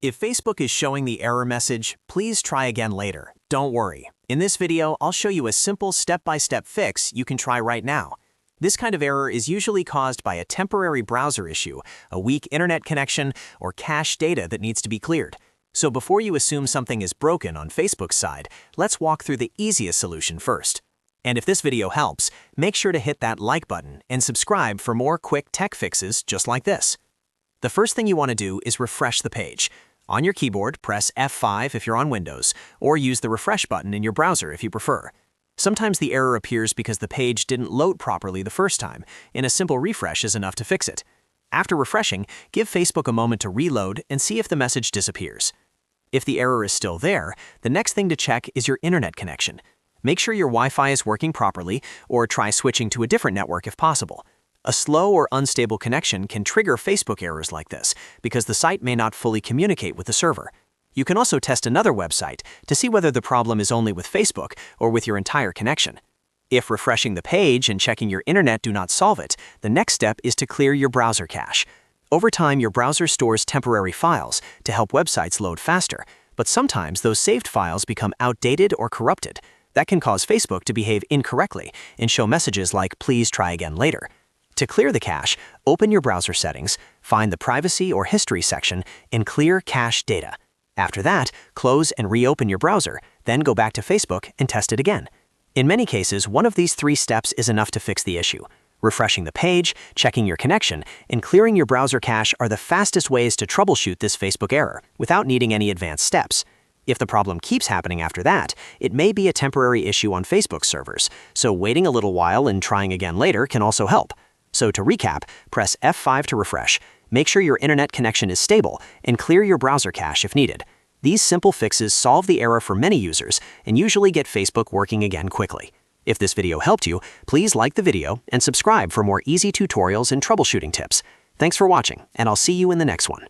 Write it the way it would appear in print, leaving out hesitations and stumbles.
If Facebook is showing the error message, please try again later. Don't worry. In this video, I'll show you a simple step-by-step fix you can try right now. This kind of error is usually caused by a temporary browser issue, a weak internet connection, or cache data that needs to be cleared. So before you assume something is broken on Facebook's side, let's walk through the easiest solution first. And if this video helps, make sure to hit that like button and subscribe for more quick tech fixes just like this. The first thing you want to do is refresh the page. On your keyboard, press F5 if you're on Windows, or use the refresh button in your browser if you prefer. Sometimes the error appears because the page didn't load properly the first time, and a simple refresh is enough to fix it. After refreshing, give Facebook a moment to reload and see if the message disappears. If the error is still there, the next thing to check is your internet connection. Make sure your Wi-Fi is working properly, or try switching to a different network if possible. A slow or unstable connection can trigger Facebook errors like this because the site may not fully communicate with the server. You can also test another website to see whether the problem is only with Facebook or with your entire connection. If refreshing the page and checking your internet do not solve it, the next step is to clear your browser cache. Over time, your browser stores temporary files to help websites load faster, but sometimes those saved files become outdated or corrupted. That can cause Facebook to behave incorrectly and show messages like "please try again later." To clear the cache, open your browser settings, find the Privacy or History section, and clear cache data. After that, close and reopen your browser, then go back to Facebook and test it again. In many cases, one of these 3 steps is enough to fix the issue. Refreshing the page, checking your connection, and clearing your browser cache are the fastest ways to troubleshoot this Facebook error without needing any advanced steps. If the problem keeps happening after that, it may be a temporary issue on Facebook's servers, so waiting a little while and trying again later can also help. So to recap, press F5 to refresh, make sure your internet connection is stable, and clear your browser cache if needed. These simple fixes solve the error for many users and usually get Facebook working again quickly. If this video helped you, please like the video and subscribe for more easy tutorials and troubleshooting tips. Thanks for watching, and I'll see you in the next one.